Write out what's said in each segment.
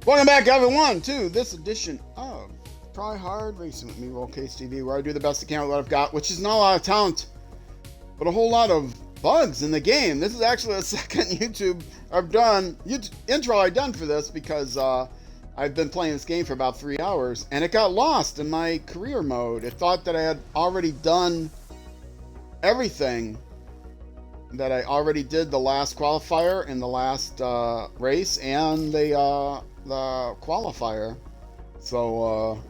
Welcome back, everyone, to this edition of Try Hard Racing with me, Roll Case TV, where I do the best I can with what I've got, which is not a lot of talent, but a whole lot of bugs in the game. This is actually the second YouTube intro I've done for this because I've been playing this game for about 3 hours, and it got lost in my career mode. It thought that I had already done everything that I already did the last qualifier and the last race and the qualifier. So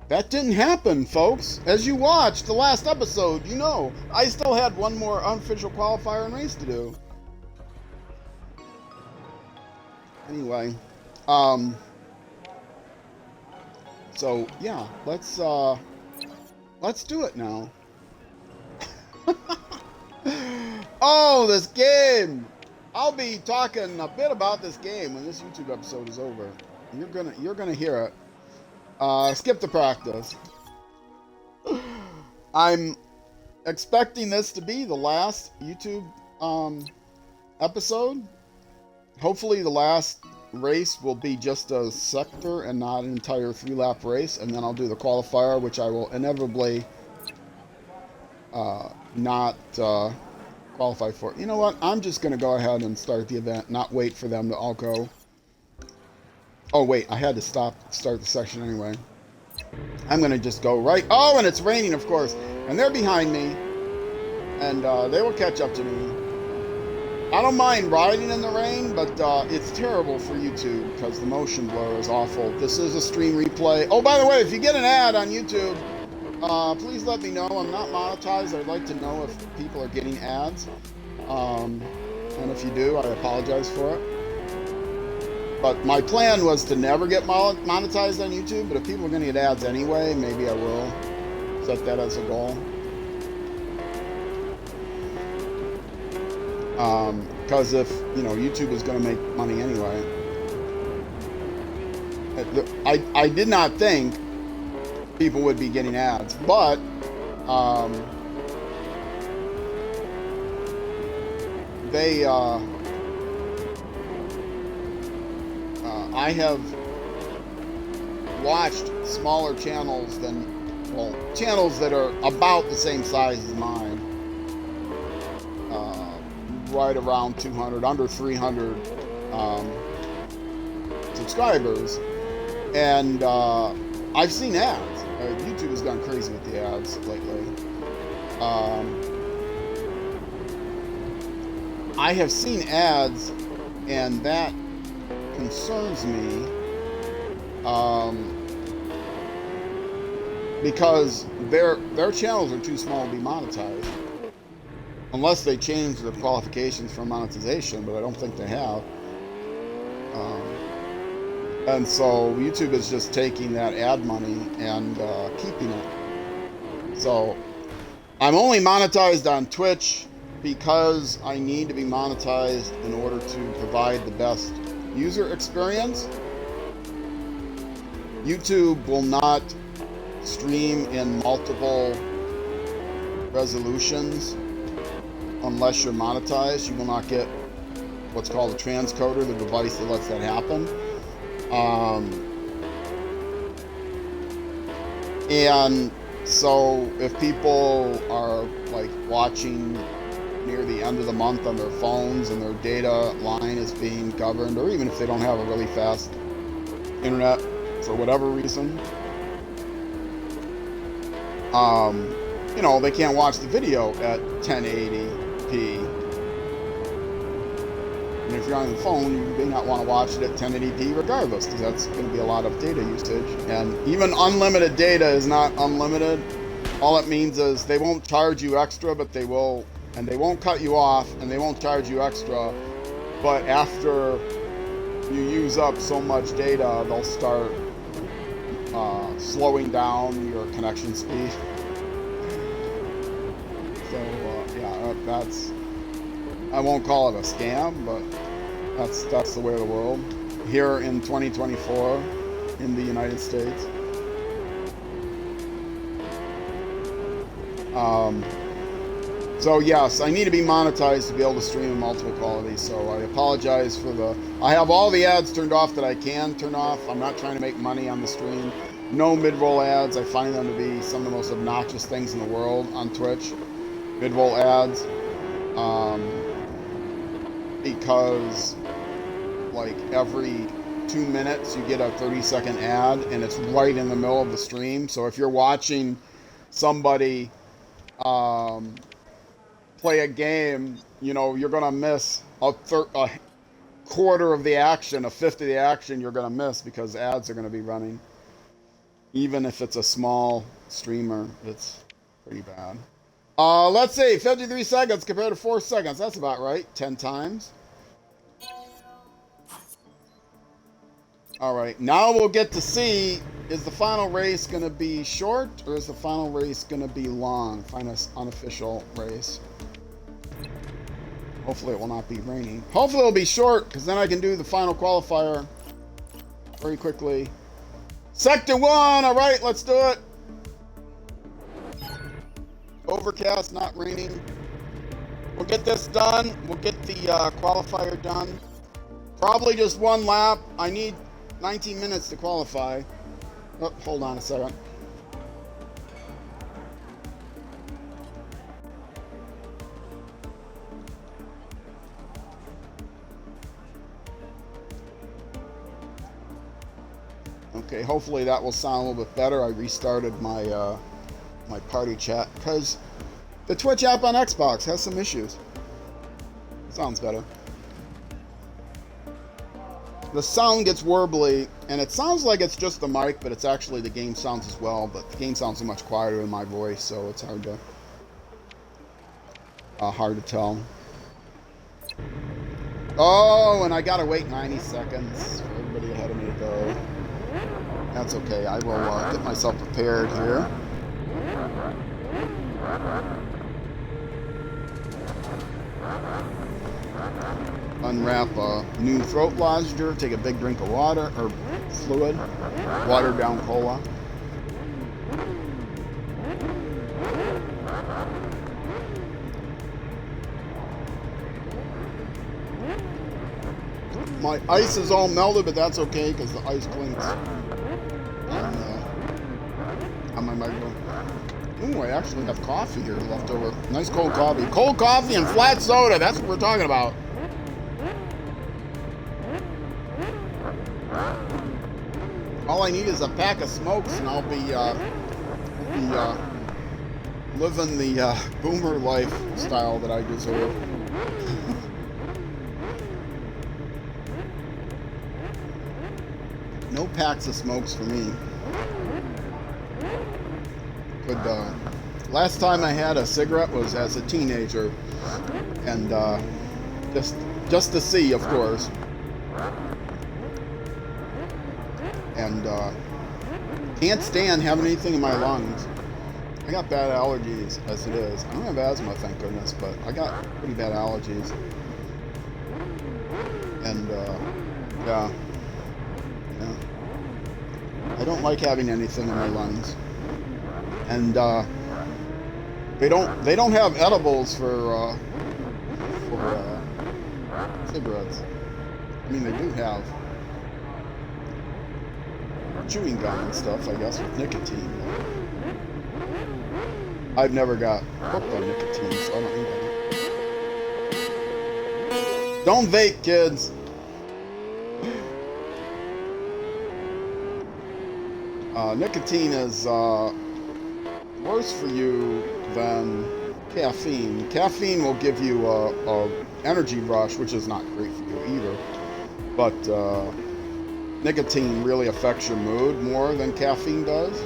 that didn't happen, folks. As you watched the last episode, you know I still had one more unofficial qualifier and race to do. Anyway, so yeah, let's do it now. Oh, this game! I'll be talking a bit about this game when this YouTube episode is over. You're gonna hear it. Skip the practice. I'm expecting this to be the last YouTube episode. Hopefully the last race will be just a sector and not an entire 3-lap race, and then I'll do the qualifier, which I will inevitably not qualify for. You know what? I'm just going to go ahead and start the event, not wait for them to all go. Oh, wait. I had to start the section anyway. I'm going to just go right. Oh, and it's raining, of course. And they're behind me. And they will catch up to me. I don't mind riding in the rain, but it's terrible for YouTube because the motion blur is awful. This is a stream replay. Oh, by the way, if you get an ad on YouTube, please let me know. I'm not monetized. I'd like to know if people are getting ads. And if you do, I apologize for it. But my plan was to never get monetized on YouTube, but if people are going to get ads anyway, maybe I will set that as a goal. Because if, you know, YouTube is going to make money anyway. I did not think people would be getting ads, but I have watched smaller channels channels that are about the same size as mine, right around 200, under 300 subscribers, and I've seen ads. YouTube has gone crazy with the ads lately. I have seen ads, and that concerns me because their channels are too small to be monetized, unless they change the qualifications for monetization, but I don't think they have. And so YouTube is just taking that ad money and keeping it. So I'm only monetized on Twitch because I need to be monetized in order to provide the best user experience. YouTube will not stream in multiple resolutions unless you're monetized. You will not get what's called a transcoder, the device that lets that happen. And so if people are like watching near the end of the month on their phones and their data line is being governed, or even if they don't have a really fast internet for whatever reason, you know, they can't watch the video at 1080p. And if you're on the phone, you may not want to watch it at 1080p regardless, because that's going to be a lot of data usage. And even unlimited data is not unlimited. All it means is they won't charge you extra, but they will, and they won't cut you off, and they won't charge you extra. But after you use up so much data, they'll start slowing down your connection speed. So yeah, that's, I won't call it a scam, but that's the way of the world here in 2024 in the United States. So yes, I need to be monetized to be able to stream in multiple qualities. So I apologize for the. I have all the ads turned off that I can turn off. I'm not trying to make money on the stream. No mid-roll ads. I find them to be some of the most obnoxious things in the world on Twitch. Mid-roll ads, because like every 2 minutes you get a 30-second ad, and it's right in the middle of the stream. So if you're watching somebody play a game, you know, you're gonna miss a quarter of the action, a fifth of the action you're gonna miss because ads are gonna be running. Even if it's a small streamer, it's pretty bad. Let's see, 53 seconds compared to 4 seconds. That's about right. 10 times. All right, now we'll get to see, is the final race going to be short or is the final race going to be long? Final unofficial race. Hopefully it will not be raining. Hopefully it'll be short, because then I can do the final qualifier very quickly. Sector 1, all right, let's do it. Overcast, not raining. We'll get this done. We'll get the qualifier done. Probably just one lap. I need 19 minutes to qualify. Oh, hold on a second. Okay, hopefully that will sound a little bit better. I restarted my my party chat because the Twitch app on Xbox has some issues. Sounds better. The sound gets warbly, and it sounds like it's just the mic, but it's actually the game sounds as well. But the game sounds so much quieter than my voice, so it's hard to tell. Oh, and I gotta wait 90 seconds for everybody ahead of me to go. That's okay. I will get myself prepared here. Unwrap a new throat lounger, take a big drink of water, or fluid, watered down cola. My ice is all melted, but that's okay because the ice clinks on my microphone. Ooh, I actually have coffee here left over. Nice cold coffee. Cold coffee and flat soda. That's what we're talking about. All I need is a pack of smokes, and I'll be living the boomer lifestyle that I deserve. No packs of smokes for me. But last time I had a cigarette was as a teenager, and just to see, of course. And can't stand having anything in my lungs. I got bad allergies as it is. I don't have asthma, thank goodness, but I got pretty bad allergies. And yeah. I don't like having anything in my lungs. And they don't have edibles for cigarettes. I mean, they do have chewing gum and stuff, I guess, with nicotine. I've never got hooked on nicotine, so I don't need that. Don't vape, kids. Nicotine is worse for you than caffeine. Caffeine will give you a energy rush, which is not great for you either. But nicotine really affects your mood more than caffeine does.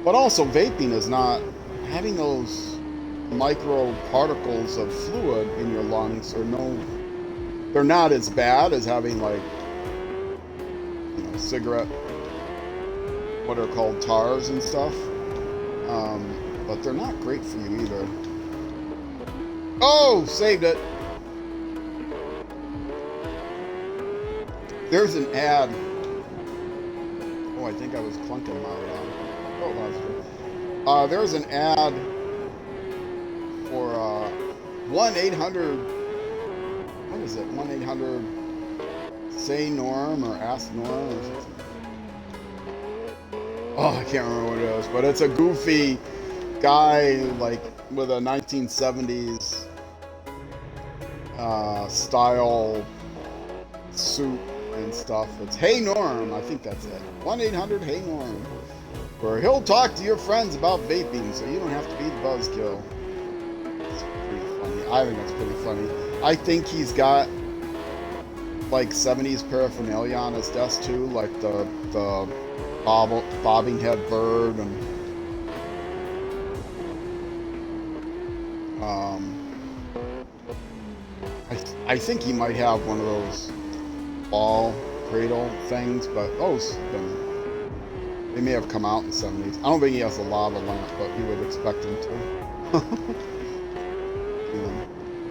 But also vaping is not having those micro particles of fluid in your lungs they're not as bad as having, like, you know, cigarette, what are called tars and stuff. But they're not great for you either. Oh, saved it. There's an ad. Oh, I think I was clunking my. Oh, that's good. There's an ad 1-800, what is it? 1-800 say Norm or ask Norm or something. Oh, I can't remember what it is, but it's a goofy guy like with a 1970s style suit and stuff. It's Hey Norm, I think that's it. 1-800 Hey Norm, where he'll talk to your friends about vaping, so you don't have to be the buzzkill. It's pretty funny. I think that's pretty funny. I think he's got like 70s paraphernalia on his desk too, like the bobbing head bird and I think he might have one of those ball cradle things, but those they may have come out in the 70s. I don't think he has a lava lamp, but you would expect him to.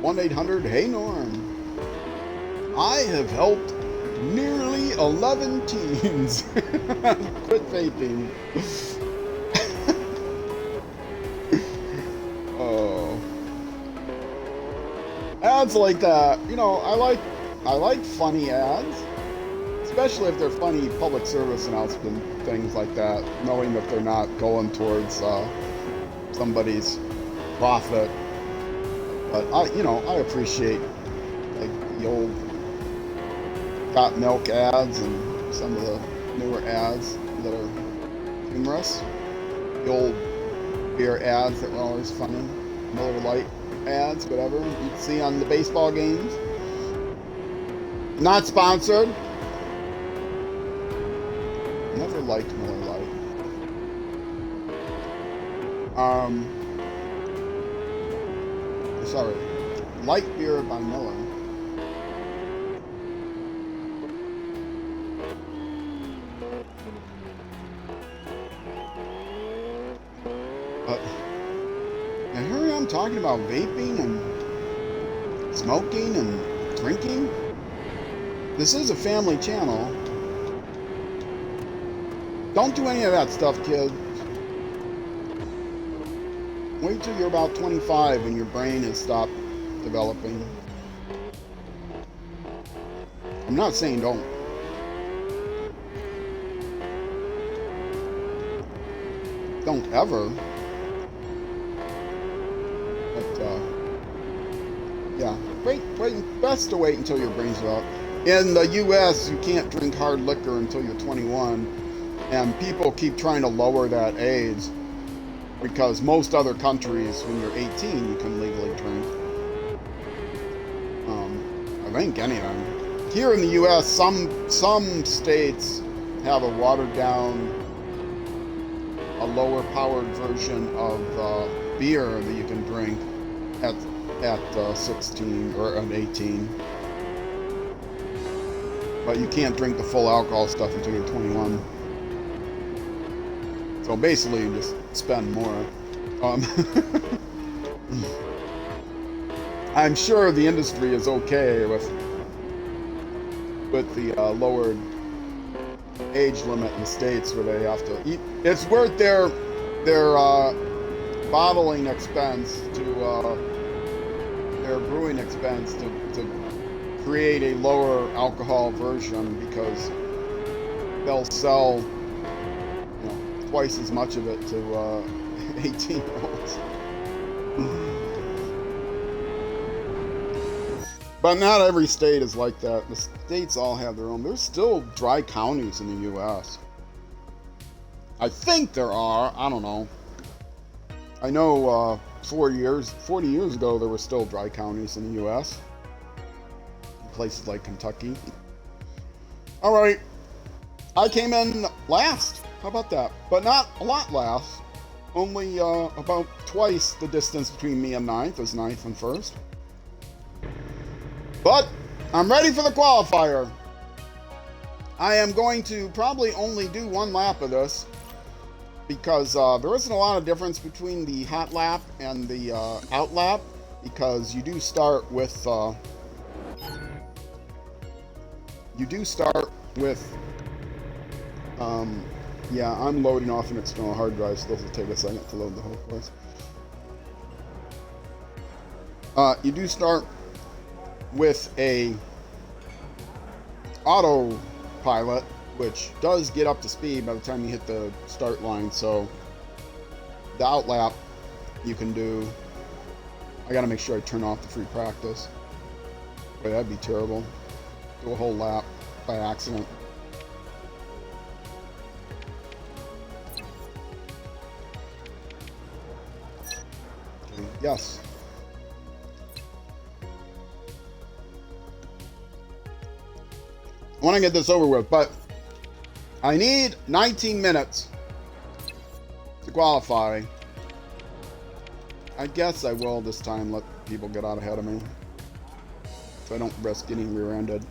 1-800 Hey Norm. I have helped nearly 11 teens quit vaping. Oh, ads like that. You know, I like funny ads, especially if they're funny public service announcement things like that, knowing that they're not going towards somebody's profit. But I appreciate like the old Got Milk ads and some of the newer ads that are humorous. The old beer ads that were always funny. Miller Lite ads, whatever you'd see on the baseball games. Not sponsored. Never liked Miller Lite. Sorry. Light beer by Miller. And here I am talking about vaping and smoking and drinking. This is a family channel. Don't do any of that stuff, kids. Wait till you're about 25 and your brain has stopped developing. I'm not saying don't. Don't ever. Yeah, best to wait until your brain's developed. In the U.S., you can't drink hard liquor until you're 21, and people keep trying to lower that age because most other countries, when you're 18, you can legally drink. I think anything. Here in the U.S., some states have a watered-down, a lower-powered version of beer that you can drink at 16 or 18, but you can't drink the full alcohol stuff until you're 21. So basically, you just spend more. I'm sure the industry is okay with the lowered age limit in the States where they have to eat. It's worth their bottling expense to their brewing expense to create a lower alcohol version, because they'll sell twice as much of it to 18-year-olds. But not every state is like that. The states all have their own. There's still dry counties in the U.S. I think there are. I don't know. I know 40 years ago, there were still dry counties in the U.S. Places like Kentucky. All right. I came in last. How about that? But not a lot last. Only about twice the distance between me and ninth is ninth and first. But I'm ready for the qualifier. I am going to probably only do one lap of this, because there isn't a lot of difference between the hot lap and the out lap, because you do start with yeah, I'm loading off an external hard drive, so this will take a second to load the whole course. You do start with a autopilot, which does get up to speed by the time you hit the start line. So the outlap you can do. I gotta make sure I turn off the free practice. Boy, that'd be terrible. Do a whole lap by accident. Okay, yes. I want to get this over with, but I need 19 minutes to qualify. I guess I will this time let people get out ahead of me, so I don't risk getting rear-ended.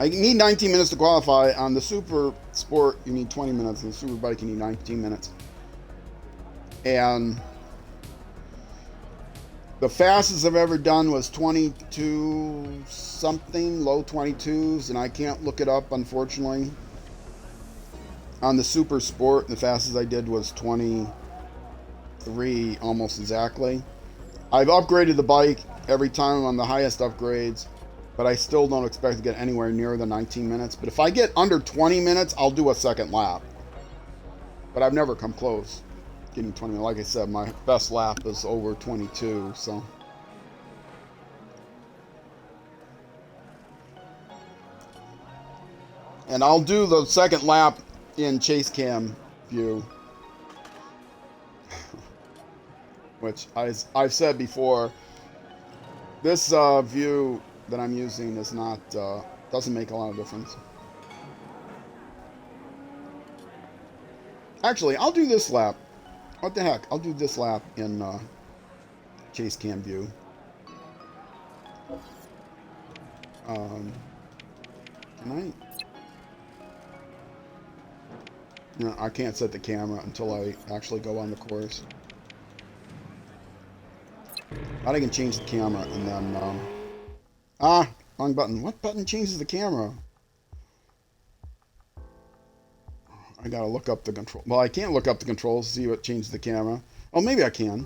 I need 19 minutes to qualify. On the Super Sport, you need 20 minutes. On the Superbike, you need 19 minutes. And the fastest I've ever done was 22 something, low 22s, and I can't look it up, unfortunately. On the Super Sport, the fastest I did was 23, almost exactly. I've upgraded the bike every time on the highest upgrades, but I still don't expect to get anywhere near the 19 minutes. But if I get under 20 minutes, I'll do a second lap. But I've never come close getting 20 minutes. Like I said, my best lap is over 22, so. And I'll do the second lap in chase cam view, which I've said before, this view that I'm using is not, doesn't make a lot of difference. Actually, I'll do this lap. What the heck? I'll do this lap in chase cam view. Can I? No, I can't set the camera until I actually go on the course. But I can change the camera and then... wrong button. What button changes the camera? I gotta look up the control. Well, I can't look up the controls to see what changes the camera. Oh, maybe I can.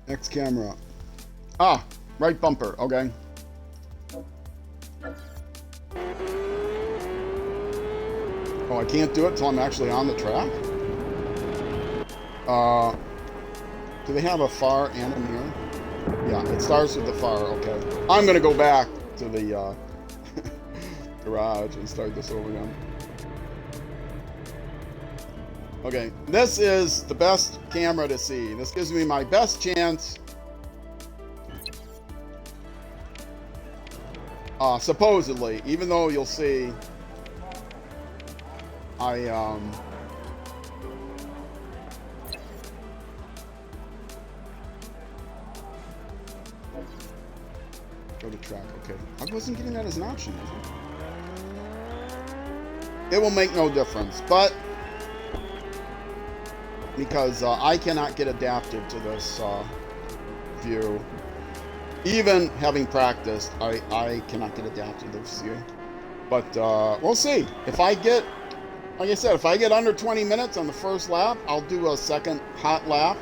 Next camera. Ah, right bumper. Okay. Oh, I can't do it until I'm actually on the track? Do they have a far and a mirror? Yeah, it starts with the far. Okay. I'm going to go back to the garage and start this over again. Okay, this is the best camera to see. This gives me my best chance. Supposedly, even though you'll see I go to track. Okay, I wasn't getting that as an option. It will make no difference, but because I cannot get adapted to this view, even having practiced, I cannot get adapted to this view. But we'll see. If I get, like I said, if I get under 20 minutes on the first lap, I'll do a second hot lap.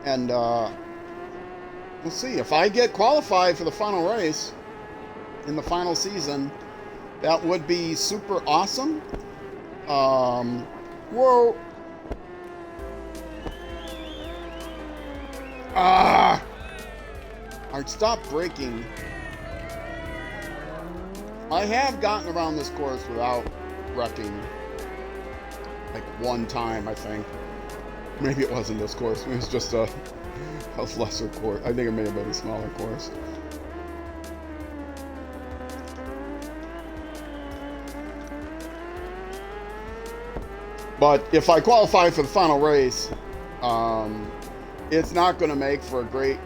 And we'll see. If I get qualified for the final race in the final season, that would be super awesome. Whoa. I'd stop braking. I have gotten around this course without wrecking. Like one time, I think. Maybe it wasn't this course. It was just a lesser course. I think it may have been a smaller course. But if I qualify for the final race, it's not going to make for a great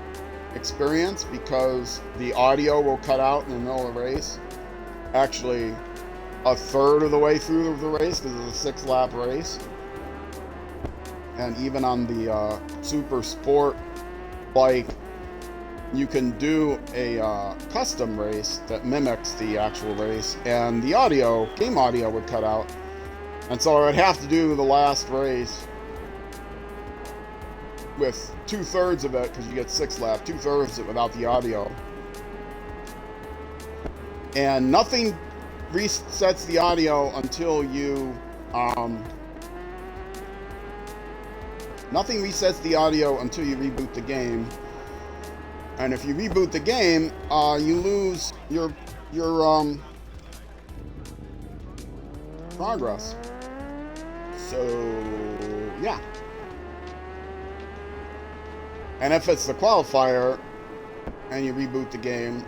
experience because the audio will cut out in the middle of the race. Actually, a third of the way through the race because it's a 6-lap race. And even on the Super Sport like, you can do a custom race that mimics the actual race, and the audio, game audio, would cut out. And so I would have to do the last race with 2/3 of it, because you get 6 laps, 2/3 of it without the audio. And nothing resets the audio until you, nothing resets the audio until you reboot the game. And if you reboot the game, you lose your progress. So, yeah. And if it's the qualifier and you reboot the game,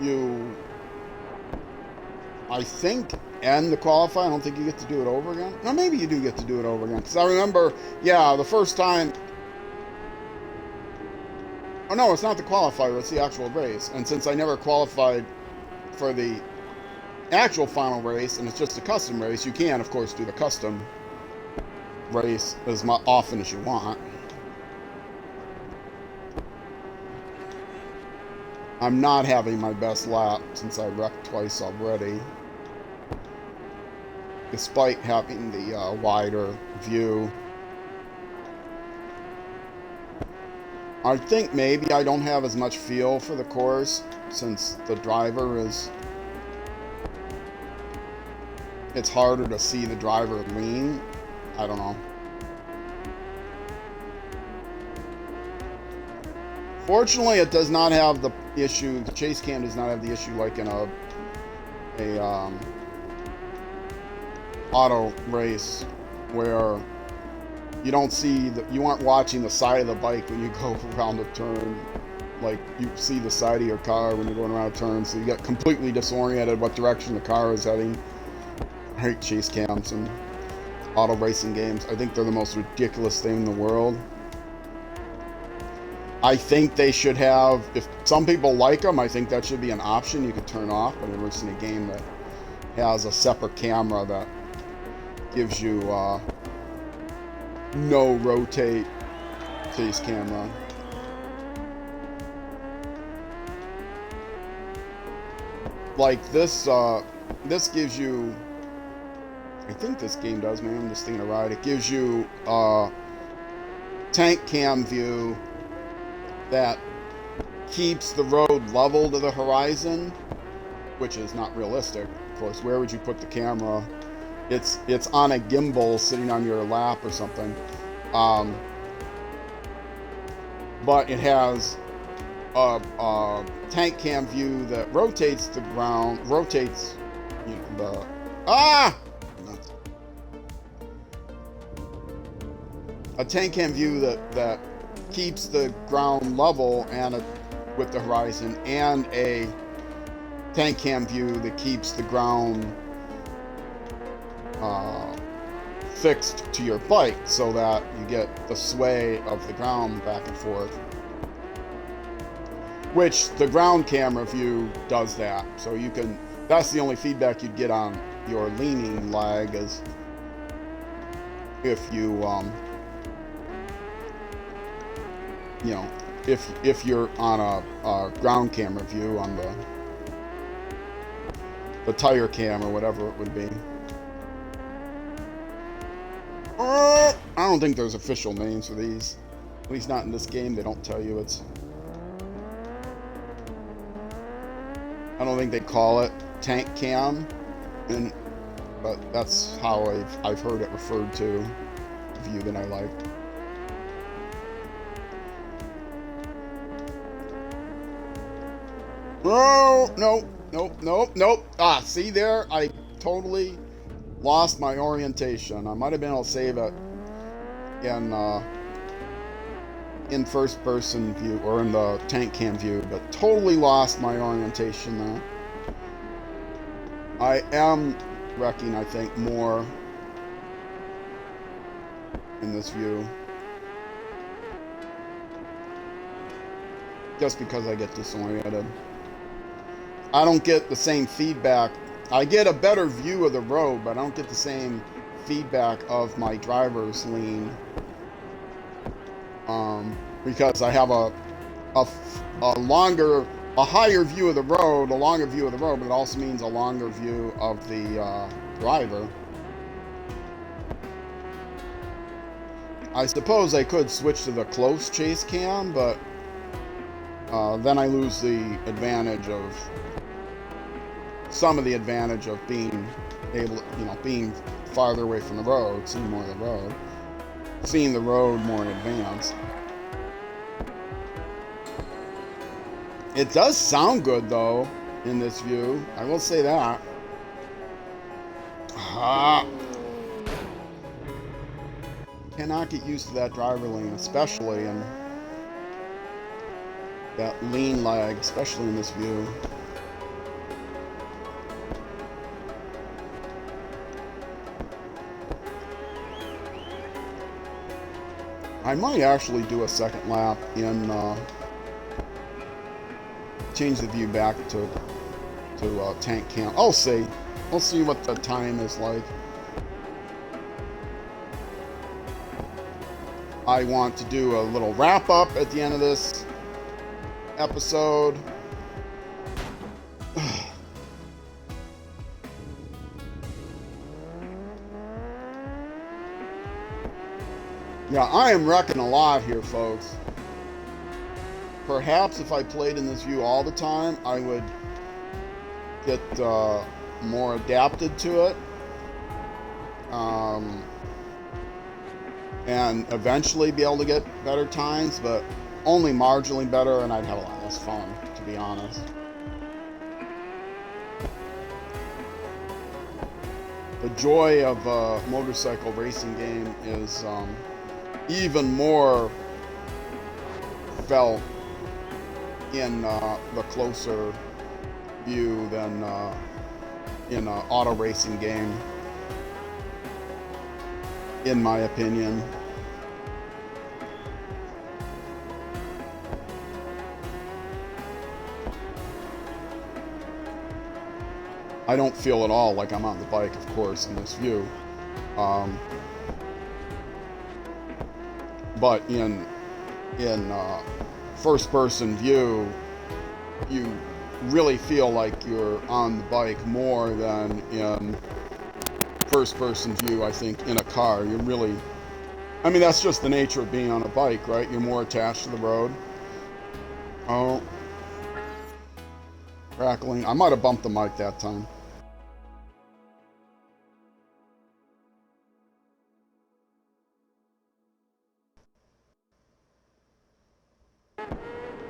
you, I think, end the qualifier. I don't think you get to do it over again. No, maybe you do get to do it over again. Because I remember, yeah, the first time. Oh, no, it's not the qualifier, it's the actual race. And since I never qualified for the actual final race, and it's just a custom race, you can, of course, do the custom race as often as you want. I'm not having my best lap since I wrecked twice already, despite having the wider view. I think maybe I don't have as much feel for the course since the driver is... It's harder to see the driver lean. I don't know. Fortunately, it does not have the issue, the chase cam does not have the issue like in a auto race where you don't see you aren't watching the side of the bike when you go around a turn. Like, you see the side of your car when you're going around a turn, so you get completely disoriented what direction the car is heading. I hate chase cams and auto racing games. I think they're the most ridiculous thing in the world. I think they should have, if some people like them, I think that should be an option you could turn off. I've never seen a game that has a separate camera that gives you no rotate chase camera. Like this, this gives you, I think this game does, maybe I'm just thinking of right. It gives you tank cam view that keeps the road level to the horizon, which is not realistic. Of course, where would you put the camera? It's on a gimbal sitting on your lap or something. But it has a tank cam view that rotates the ground, rotates, you know, a tank cam view that keeps the ground level and with the horizon, and a tank cam view that keeps the ground fixed to your bike so that you get the sway of the ground back and forth. Which the ground camera view does that. So you can, that's the only feedback you'd get on your leaning lag, is if you, you know, if you're on a ground camera view on the tire cam or whatever it would be. I don't think there's official names for these. At least not in this game. They don't tell you. It's... I don't think they call it tank cam, but that's how I've heard it referred to. The view that I like. Oh, nope. Ah, see there? I totally lost my orientation. I might have been able to save it in first person view or in the tank cam view, but totally lost my orientation there. I am wrecking, I think, more in this view. Just because I get disoriented. I don't get the same feedback. I get a better view of the road, but I don't get the same feedback of my driver's lean. because I have a longer, a higher view of the road, a longer view of the road, but it also means a longer view of the driver. I suppose I could switch to the close chase cam, but then I lose the advantage of some of the advantage of being able, being farther away from the road, seeing more of the road, seeing the road more in advance. It does sound good though in this view. I will say that. Cannot get used to that driver lane, especially in that lean lag, especially in this view. I might actually do a second lap in change the view back to tank cam. I'll see. We'll see what the time is like. I want to do a little wrap up at the end of this episode. Yeah, I am wrecking a lot here, folks. Perhaps if I played in this view all the time, I would get more adapted to it. And eventually be able to get better times, but only marginally better, and I'd have a lot less fun, to be honest. The joy of a motorcycle racing game is even more felt in the closer view than in an auto racing game, in my opinion. I don't feel at all like I'm on the bike, of course, in this view. But in first-person view, you really feel like you're on the bike more than in first-person view, I think, in a car. You're really... I mean, that's just the nature of being on a bike, right? You're more attached to the road. Oh. Crackling. I might have bumped the mic that time.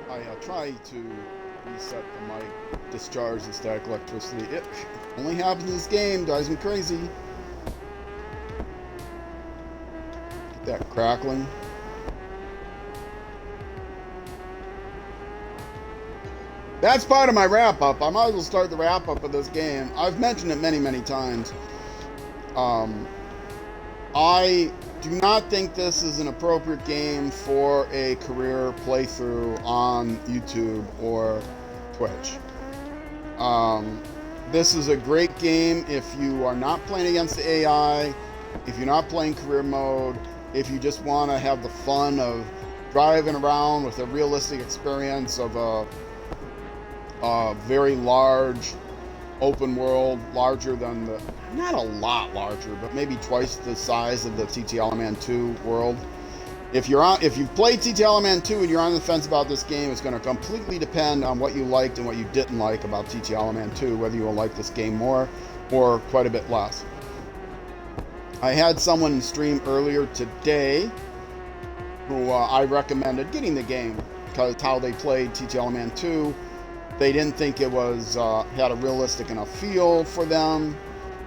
I try to reset the mic, discharge the static electricity. It only happens in this game, drives me crazy. Get that crackling. That's part of my wrap-up. I might as well start the wrap-up of this game. I've mentioned it many, many times. I do not think this is an appropriate game for a career playthrough on YouTube or Twitch. This is a great game if you are not playing against the AI, if you're not playing career mode, if you just want to have the fun of driving around with a realistic experience of a very large open world, larger than the, not a lot larger, but maybe twice the size of the TT Man 2 world. If you've played TT Man 2 and you're on the fence about this game, it's going to completely depend on what you liked and what you didn't like about TT Man 2, whether you will like this game more or quite a bit less. I had someone stream earlier today who I recommended getting the game because how they played TT Man 2, they didn't think it was had a realistic enough feel for them.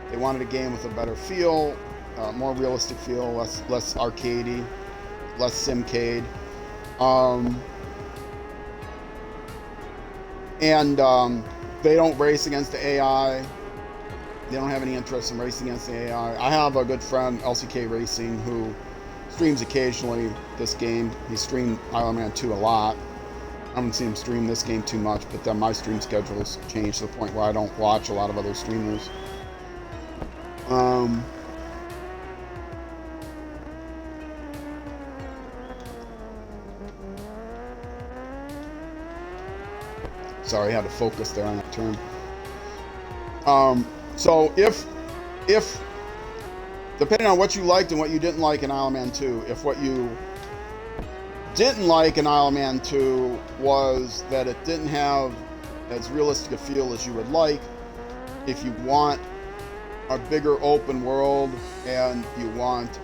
They wanted a game with a better feel, more realistic feel, less arcadey, less simcade. They don't race against the AI. They don't have any interest in racing against the AI. I have a good friend, LCK Racing, who streams occasionally this game. He streamed Iron Man 2 a lot. I haven't seen him stream this game too much, but then my stream schedule has changed to the point where I don't watch a lot of other streamers. Sorry, I had to focus there on that term. So if depending on what you liked and what you didn't like in Isle of Man 2, if what you didn't like in Isle of Man 2 was that it didn't have as realistic a feel as you would like, if you want a bigger open world and you want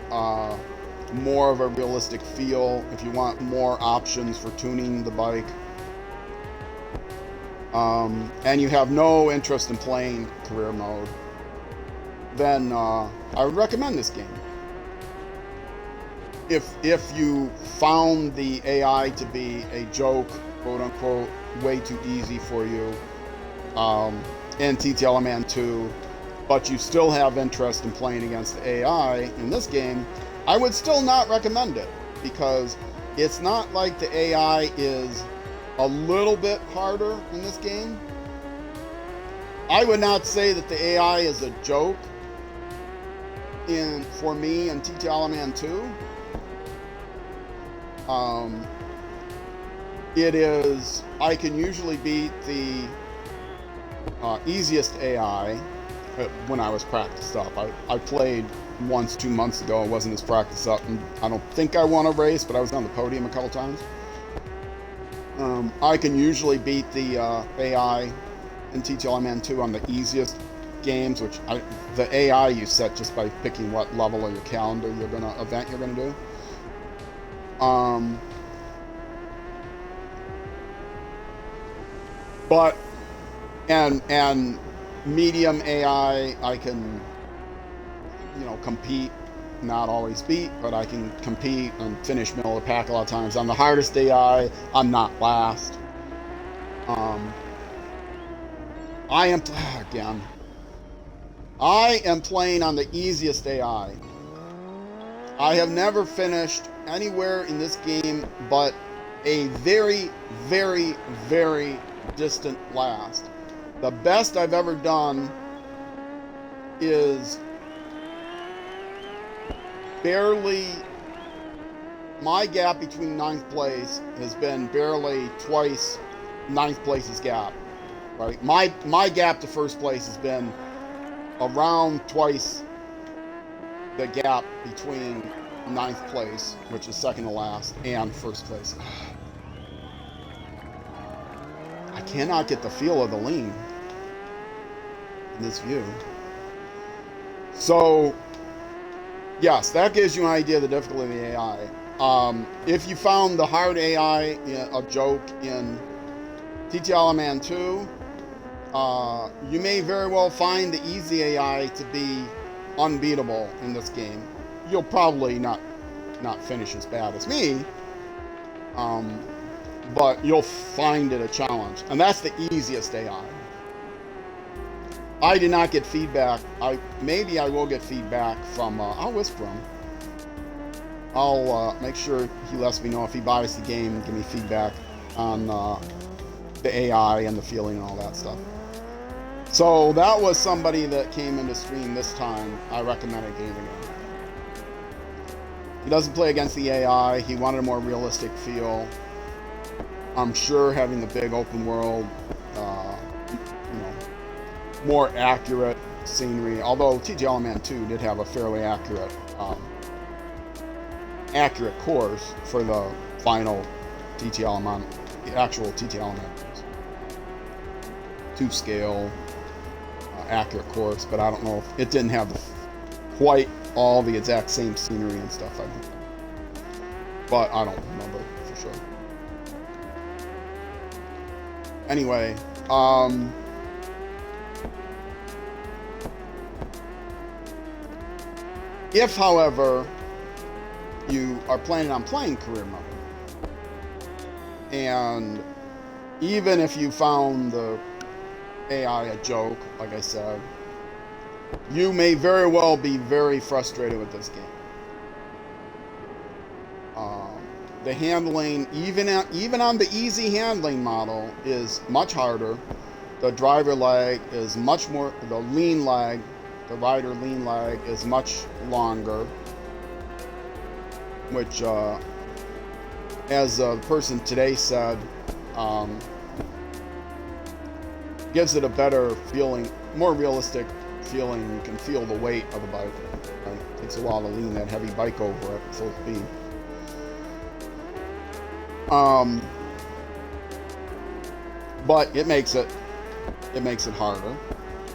more of a realistic feel, if you want more options for tuning the bike, and you have no interest in playing career mode, then I would recommend this game. If you found the AI to be a joke, quote unquote, way too easy for you in TTL Man 2, but you still have interest in playing against the AI in this game, I would still not recommend it, because it's not like the AI is a little bit harder in this game. I would not say that the AI is a joke for me in TTL Man 2. It is, I can usually beat the easiest AI when I was practiced up. I played once 2 months ago. I wasn't as practiced up, and I don't think I won a race, but I was on the podium a couple times. I can usually beat the AI in TTL Man 2 on the easiest games, which the AI you set just by picking what level of your calendar event you're gonna do. But and medium AI, I can compete, not always beat, but I can compete and finish middle of the pack a lot of times. On the hardest AI, I'm not last. I am playing on the easiest AI. I have never finished anywhere in this game but a very, very, very distant last. The best I've ever done is barely, my gap between 9th place has been barely twice 9th place's gap, right? My gap to first place has been around twice the gap between 9th place, which is second to last, and first place. I cannot get the feel of the lean in this view. So yes, that gives you an idea of the difficulty of the AI. If you found the hard AI a joke in TTL Man 2, you may very well find the easy AI to be unbeatable in this game. You'll probably not finish as bad as me, but you'll find it a challenge, and that's the easiest AI. I did not get feedback. Maybe I will get feedback from. I'll whisper him. I'll make sure he lets me know if he buys the game and give me feedback on the AI and the feeling and all that stuff. So that was somebody that came into stream this time. I recommend a game again. He doesn't play against the AI. He wanted a more realistic feel. I'm sure having the big open world, more accurate scenery. Although TTL Man 2 did have a fairly accurate course for the final TTL Man, the actual TTL Man 2 scale accurate course. But I don't know if it didn't have quite all the exact same scenery and stuff. But I don't remember for sure. Anyway, if, however, you are planning on playing career mode, and even if you found the AI a joke, like I said, you may very well be very frustrated with this game. The handling, even on the easy handling model, is much harder. The driver lag is much more, the lean lag, the rider lean lag is much longer, which, as a person today said, gives it a better feeling, more realistic feeling. You can feel the weight of the bike. Right? It takes a while to lean that heavy bike over it, full speed. But it makes it harder.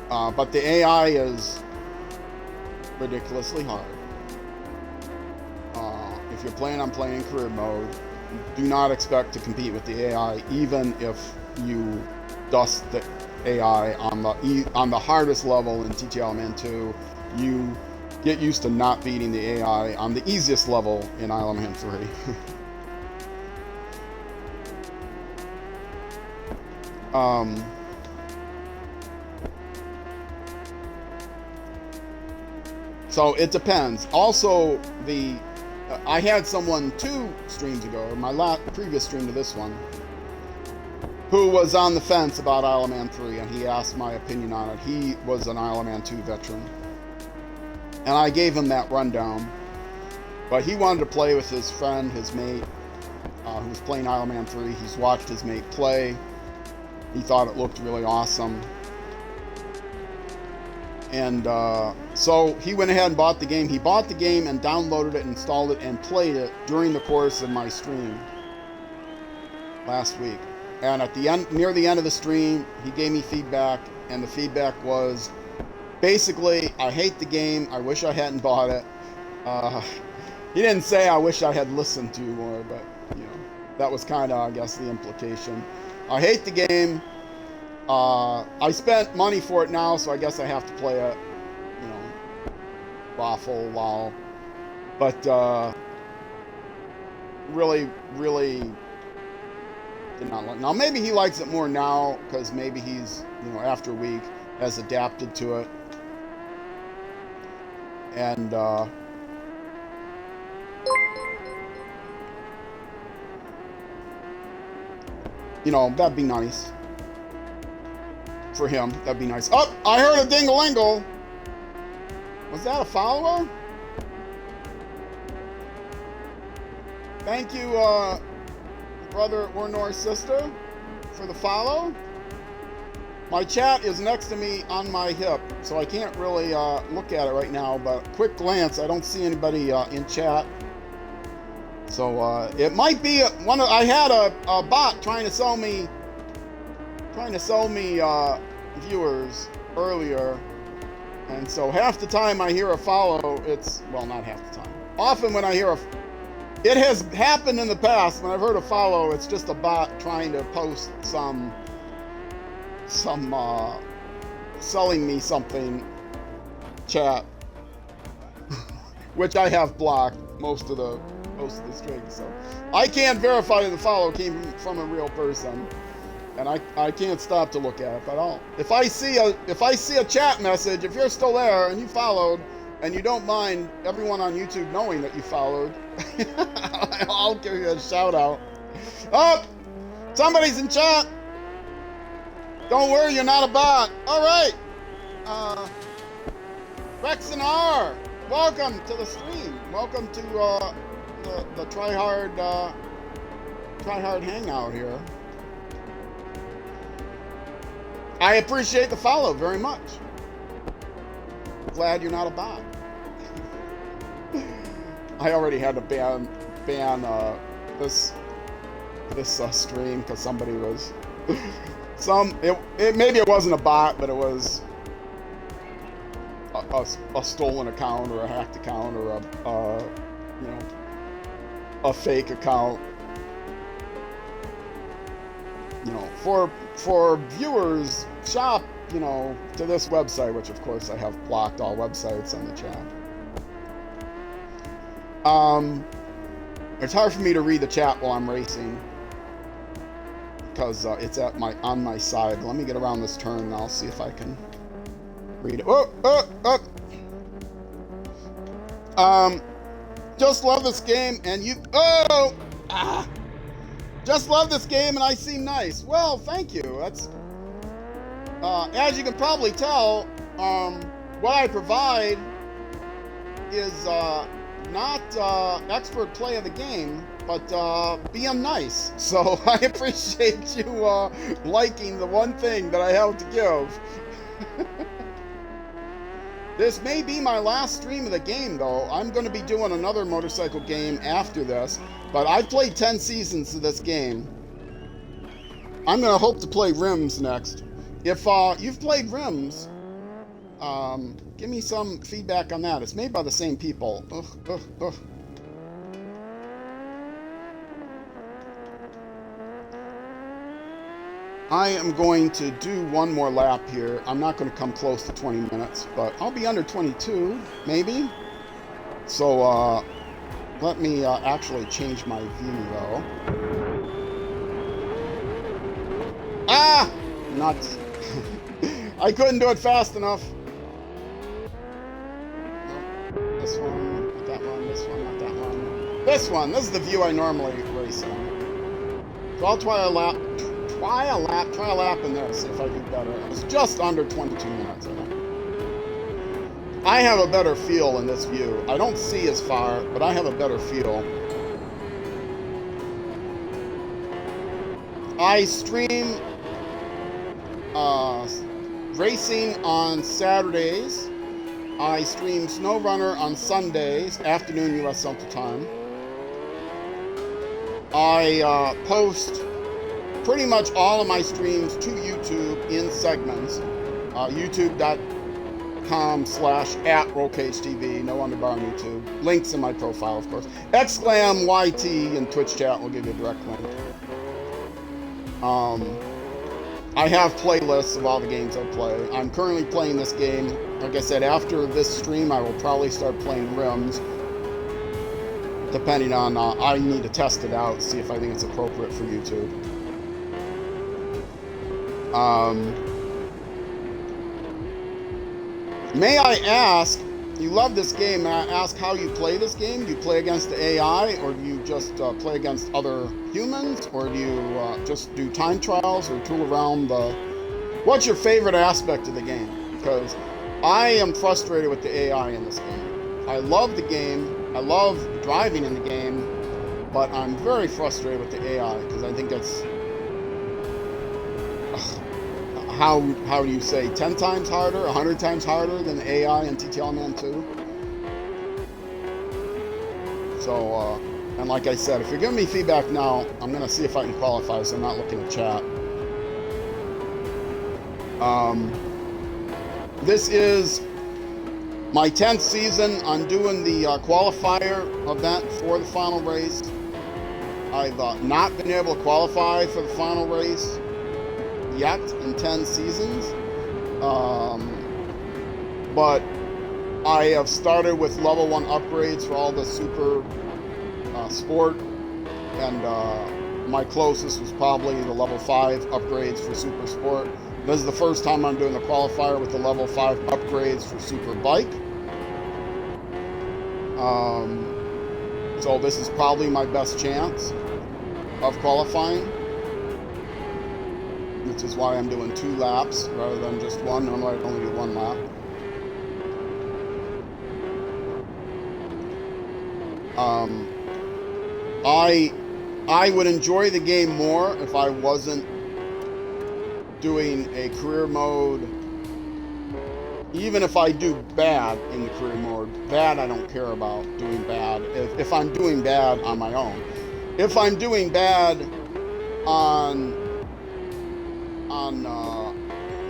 But the AI is ridiculously hard. If you're planning on playing career mode, do not expect to compete with the AI, even if you dust the AI on the hardest level in TT Element 2. You get used to not beating the AI on the easiest level in Element 3. So it depends. Also, I had someone 2 streams ago, my previous stream to this one, who was on the fence about Isle of Man 3, and he asked my opinion on it. He was an Isle of Man 2 veteran, and I gave him that rundown. But he wanted to play with his friend, his mate, who was playing Isle of Man 3. He's watched his mate play. He thought it looked really awesome. And so he went ahead and bought the game. He bought the game and downloaded it, installed it, and played it during the course of my stream last week. And at the end, near the end of the stream, he gave me feedback, and the feedback was basically, I hate the game. I wish I hadn't bought it. He didn't say I wish I had listened to you more, but you know, that was kind of, I guess, the implication. I hate the game. I spent money for it now, so I guess I have to play it, you know, waffle, lol. But, really did not like. Now, maybe he likes it more now, because maybe he's, you know, after a week, has adapted to it. And, you know, that'd be nice. For him, that'd be nice. Oh, I heard a ding-a-lingle. Was that a follower? Thank you, brother or nor sister, for the follow. My chat is next to me on my hip, so I can't really look at it right now, but quick glance, I don't see anybody in chat. So it might be one of, I had a bot trying to sell me viewers earlier, and so half the time I hear a follow, it's, well, not half the time. Often when I hear it has happened in the past, when I've heard a follow, it's just a bot trying to post some selling me something chat, which I have blocked most of the strings, so I can't verify that the follow came from a real person. And I can't stop to look at it, but if I see a chat message, if you're still there and you followed, and you don't mind everyone on YouTube knowing that you followed, I'll give you a shout out. Oh, somebody's in chat. Don't worry, you're not a bot. All right. Rex and R, welcome to the stream. Welcome to the try hard hangout here. I appreciate the follow very much. Glad you're not a bot. I already had to ban this stream because somebody was maybe it wasn't a bot, but it was a stolen account or a hacked account or a fake account. You know, for viewers, shop, you know, to this website, which of course I have blocked all websites on the chat. It's hard for me to read the chat while I'm racing because it's on my side. Let me get around this turn and I'll see if I can read it. Just love this game and you. Just love this game and I seem nice. Well, thank you. That's as you can probably tell, what I provide is not expert play of the game. but being nice. So I appreciate you liking the one thing that I have to give. This may be my last stream of the game, though. I'm going to be doing another motorcycle game after this, but I've played 10 seasons of this game. I'm going to hope to play Rims next. If you've played Rims, give me some feedback on that. It's made by the same people. Ugh, ugh, ugh. I am going to do one more lap here. I'm not going to come close to 20 minutes, but I'll be under 22, maybe. So, let me actually change my view, though. Ah! Nuts. I couldn't do it fast enough. Nope. This one, not that one, this one, not that one. This one! This is the view I normally race in. So I'll try a lap in this if I do better. It's just under 22 minutes, I think. I have a better feel in this view. I don't see as far, but I have a better feel. I stream racing on Saturdays. I stream SnowRunner on Sundays, afternoon U.S. Central Time. I post pretty much all of my streams to YouTube in segments. YouTube.com/@RollCageTV, no underbar on YouTube. Links in my profile, of course. !YT and Twitch chat will give you a direct link. I have playlists of all the games I play. I'm currently playing this game. Like I said, after this stream, I will probably start playing Rims. Depending on, I need to test it out, see if I think it's appropriate for YouTube. May I ask, you love this game, may I ask how you play this game? Do you play against the AI, or do you just play against other humans, or do you just do time trials or tool around the... What's your favorite aspect of the game? Because I am frustrated with the AI in this game. I love the game, I love driving in the game, but I'm very frustrated with the AI, because I think it's... How do you say, 10 times harder, 100 times harder than the AI in TTL Man 2? So, and like I said, if you're giving me feedback now, I'm going to see if I can qualify, so I'm not looking at chat. This is my 10th season. I'm doing the qualifier event for the final race. I've not been able to qualify for the final race yet in 10 seasons, but I have started with level 1 upgrades for all the super sport, and my closest was probably the level 5 upgrades for super sport. This is the first time I'm doing the qualifier with the level 5 upgrades for Superbike. So this is probably my best chance of qualifying, which is why I'm doing 2 laps rather than just one. Normally I'd only do 1 lap. I would enjoy the game more if I wasn't doing a career mode. Even if I do bad in the career mode, bad I don't care about doing bad. If I'm doing bad on my own. If I'm doing bad on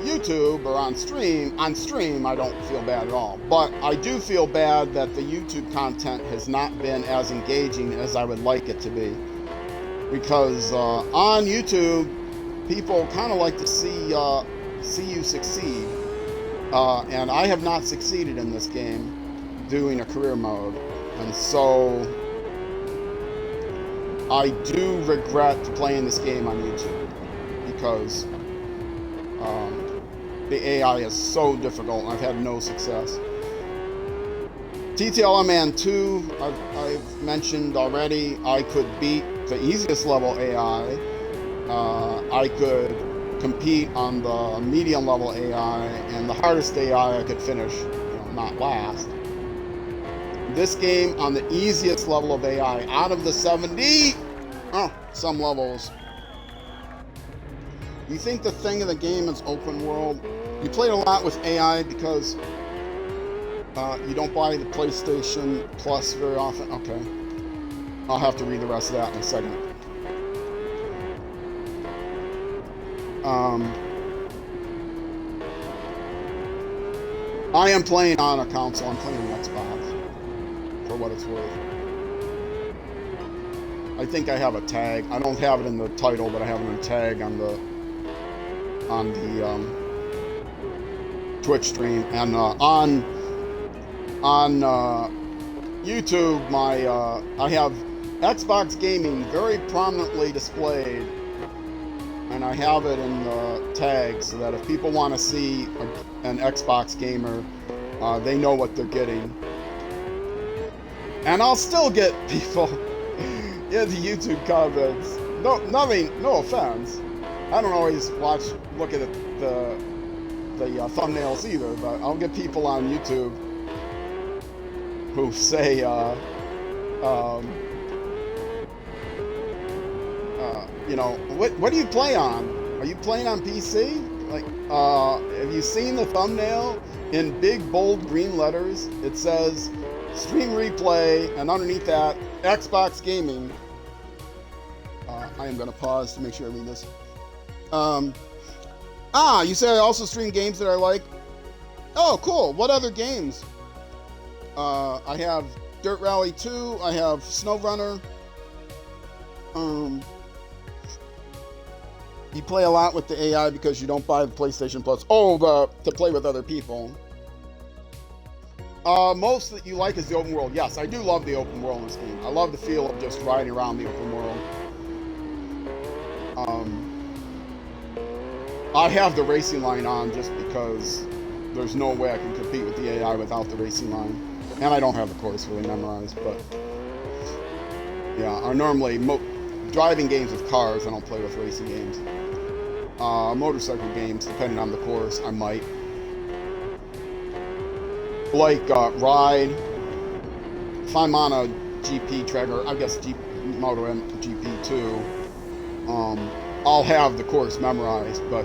YouTube or on stream I don't feel bad at all. But I do feel bad that the YouTube content has not been as engaging as I would like it to be. Because on YouTube, people kind of like to see you succeed. And I have not succeeded in this game doing a career mode. And so I do regret playing this game on YouTube, because the AI is so difficult and I've had no success. TTL Man 2, I've mentioned already. I could beat the easiest level AI. I could compete on the medium level AI, and the hardest AI I could finish, not last. this game on the easiest level of AI out of the 70. Some levels. You think the thing of the game is open world? You played a lot with AI because you don't buy the PlayStation Plus very often. Okay. I'll have to read the rest of that in a second. I am playing on a console. I'm playing on Xbox, for what it's worth. I think I have a tag. I don't have it in the title, but I have it in a tag on the Twitch stream, and on YouTube. I have Xbox Gaming very prominently displayed, and I have it in the tag so that if people want to see an Xbox gamer, they know what they're getting. And I'll still get people in the YouTube comments. No offense. I don't always look at the thumbnails either, but I'll get people on YouTube who say, you know, what do you play on? Are you playing on PC? Like, have you seen the thumbnail? In big, bold green letters, it says Stream Replay, and underneath that, Xbox Gaming. I am going to pause to make sure I read this. You say I also stream games that I like? Oh, cool. What other games? I have Dirt Rally 2. I have SnowRunner. You play a lot with the AI because you don't buy the PlayStation Plus. To play with other people. Most that you like is the open world. Yes, I do love the open world in this game. I love the feel of just riding around the open world. I have the racing line on just because there's no way I can compete with the AI without the racing line. And I don't have the course really memorized, but yeah, I normally driving games with cars. I don't play with racing games. Motorcycle games, depending on the course, I might. Like Ride. If I'm on a GP track, or I guess Moto GP2, I'll have the course memorized, but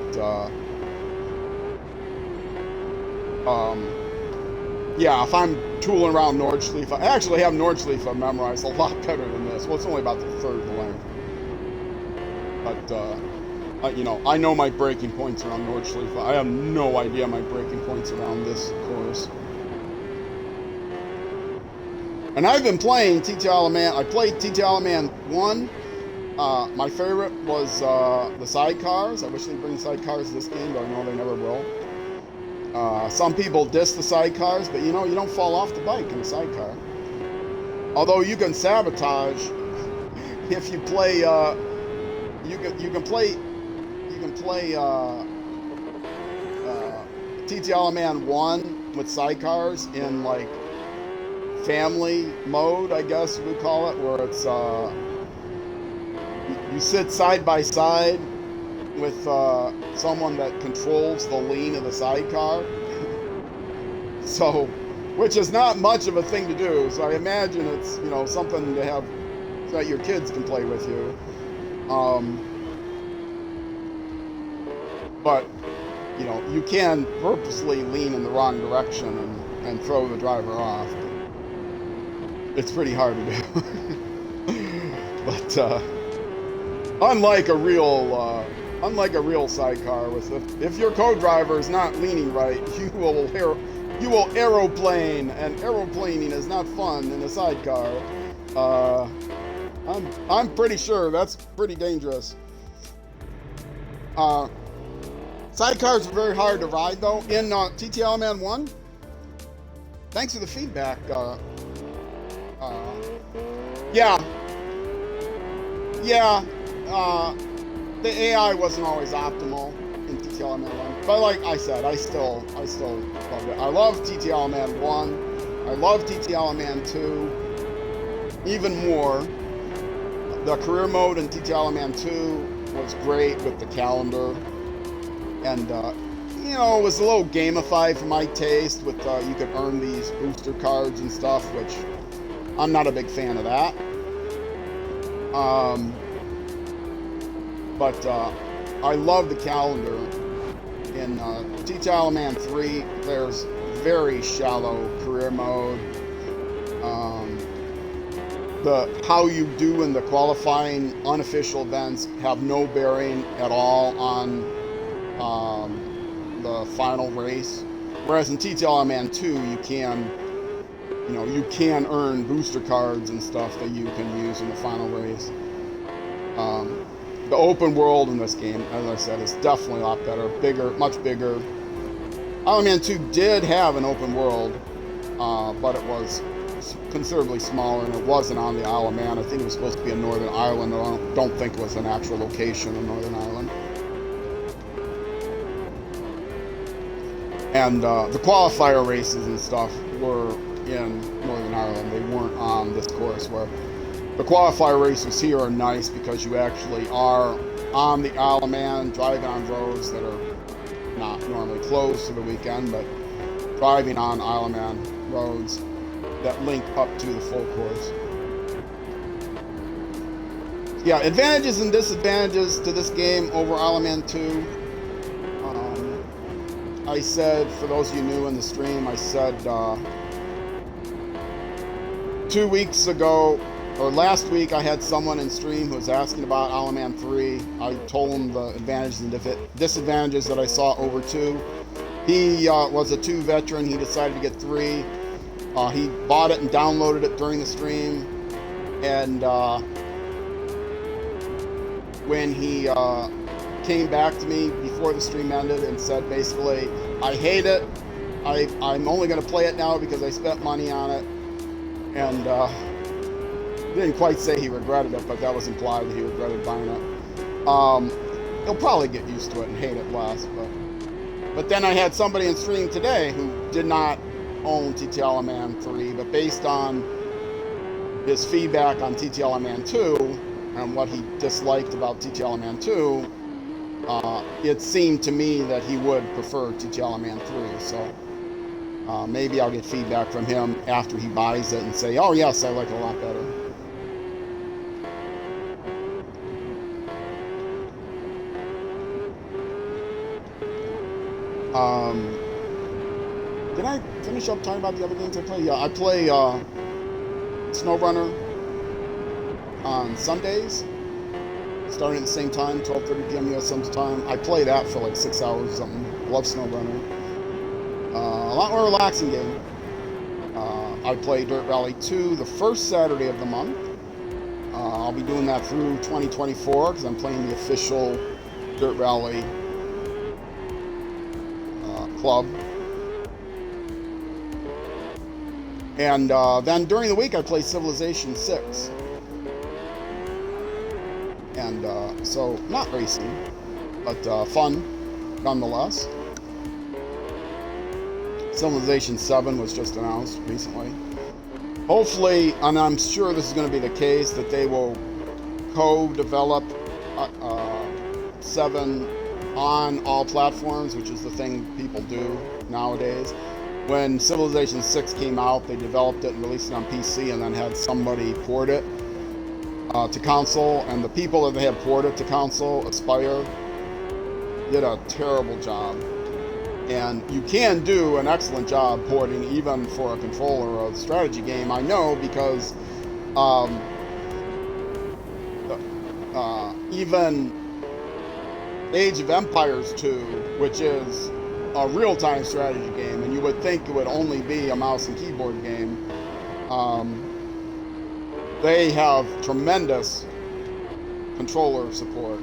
yeah, if I'm tooling around Nordschleife, I actually have Nordschleife memorized a lot better than this. Well, it's only about the third of the length. But, you know, I know my braking points around Nordschleife. I have no idea my braking points around this course. And I've been playing TT Alaman. I played TT Alaman 1. My favorite was the sidecars. I wish they'd bring sidecars to this game, but I know they never will. Some people diss the sidecars, but you know, you don't fall off the bike in a sidecar. Although you can sabotage if you play. You can play TT Alaman 1 with sidecars in like family mode, I guess we call it, where it's you sit side by side with someone that controls the lean of the sidecar. So, which is not much of a thing to do. So I imagine it's, you know, something to have so that your kids can play with you. But you know, you can purposely lean in the wrong direction and throw the driver off. It's pretty hard to do. But unlike a real sidecar, if your co-driver is not leaning right, you will aeroplane, and aeroplaning is not fun in a sidecar. I'm pretty sure that's pretty dangerous. Sidecars are very hard to ride though. In TT Alaman 1, thanks for the feedback. The AI wasn't always optimal in TT Alaman 1, but like I said, I still love it. I love TT Alaman 1. I love TT Alaman 2 even more. The career mode in TT Alaman 2 was great with the calendar, and you know, it was a little gamified for my taste with you could earn these booster cards and stuff, which I'm not a big fan of that. But I love the calendar. In TTL Man 3, there's very shallow career mode. The how you do in the qualifying unofficial events have no bearing at all on the final race. Whereas in TTL Man 2, you can earn booster cards and stuff that you can use in the final race. The open world in this game, as I said, is definitely a lot better, bigger, much bigger. Iron Man 2 did have an open world, but it was considerably smaller, and it wasn't on the Isle of Man. I think it was supposed to be in Northern Ireland. I don't think it was an actual location in Northern Ireland. And the qualifier races and stuff were in Northern Ireland. They weren't on this course, where the qualifier races here are nice because you actually are on the Isle of Man, driving on roads that are not normally closed for the weekend, but driving on Isle of Man roads that link up to the full course. Yeah, advantages and disadvantages to this game over Isle of Man 2. I said, for those of you new in the stream, I said 2 weeks ago, or last week, I had someone in stream who was asking about Isle of Man 3. I told him the advantages and disadvantages that I saw over 2. He was a 2 veteran. He decided to get 3. He bought it and downloaded it during the stream. And when he came back to me before the stream ended and said, basically, I hate it. I'm only going to play it now because I spent money on it. And didn't quite say he regretted it, but that was implied that he regretted buying it. He'll probably get used to it and hate it less. But then I had somebody in stream today who did not own TTL Man 3, but based on his feedback on TTL Man 2 and what he disliked about TTL Man 2, it seemed to me that he would prefer TTL Man 3. So maybe I'll get feedback from him after he buys it and say, oh yes, I like it a lot better. Did I finish up talking about the other games I play? Yeah, I play SnowRunner on Sundays, starting at the same time, 12:30 p.m. US time. I play that for like 6 hours or something. Love SnowRunner. A lot more relaxing game. I play Dirt Rally 2 the first Saturday of the month. I'll be doing that through 2024 because I'm playing the official Dirt Rally club. And then during the week I play Civilization 6. And so, not racing, but fun nonetheless. Civilization 7 was just announced recently. Hopefully, and I'm sure this is going to be the case, that they will co-develop 7 on all platforms, which is the thing people do nowadays. When Civilization 6 came out, they developed it and released it on PC and then had somebody port it to console, and the people that they had ported to console, Aspire, did a terrible job. And you can do an excellent job porting even for a controller or a strategy game. I know because even Age of Empires 2, which is a real-time strategy game, and you would think it would only be a mouse and keyboard game, they have tremendous controller support.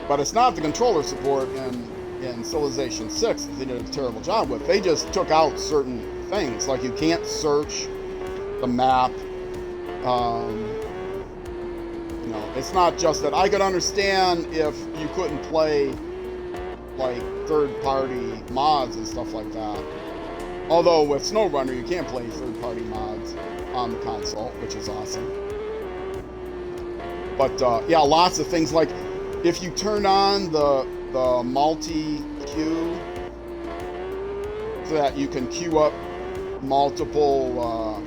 But it's not the controller support in Civilization 6 that they did a terrible job with. They just took out certain things, like you can't search the map. You know, it's not just that. I could understand if you couldn't play like third-party mods and stuff like that. Although with SnowRunner you can play third-party mods on the console, which is awesome. But yeah, lots of things, like if you turn on the multi-queue so that you can queue up multiple.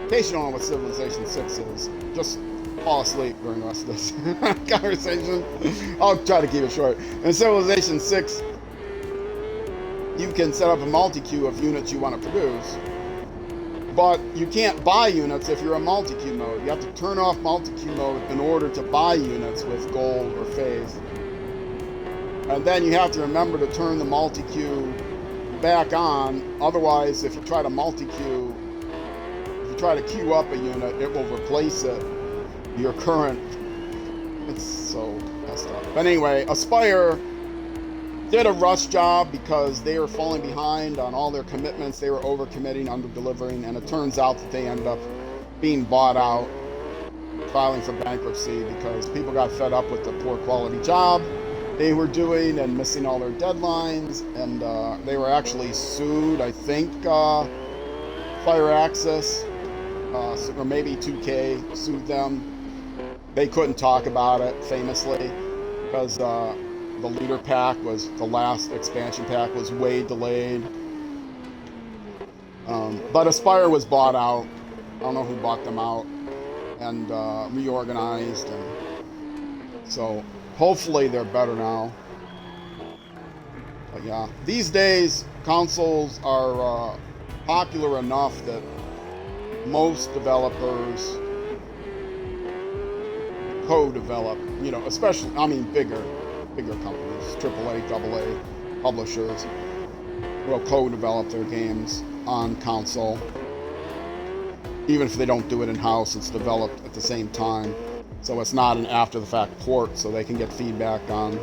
In case you don't know what Civilization 6 is, just fall asleep during the rest of this conversation. I'll try to keep it short. In Civilization 6, you can set up a multi-queue of units you want to produce, but you can't buy units if you're a multi-queue mode. You have to turn off multi-queue mode in order to buy units with gold or phase. And then you have to remember to turn the multi-queue back on. Otherwise, if you try to multi-queue, if you try to queue up a unit, it will replace your current. It's so messed up. But anyway, Aspire did a rush job because they were falling behind on all their commitments. They were overcommitting, under-delivering, and it turns out that they ended up being bought out, filing for bankruptcy because people got fed up with the poor quality job they were doing and missing all their deadlines, and they were actually sued, I think, Fire Access, or maybe 2K sued them. They couldn't talk about it, famously, because the leader pack was, the last expansion pack was way delayed. But Aspire was bought out. I don't know who bought them out, and reorganized, and so hopefully they're better now. But yeah, these days consoles are popular enough that most developers co-develop, you know, especially, I mean, bigger companies, AAA, AA publishers will co-develop their games on console. Even if they don't do it in-house, it's developed at the same time. So it's not an after-the-fact port, so they can get feedback on,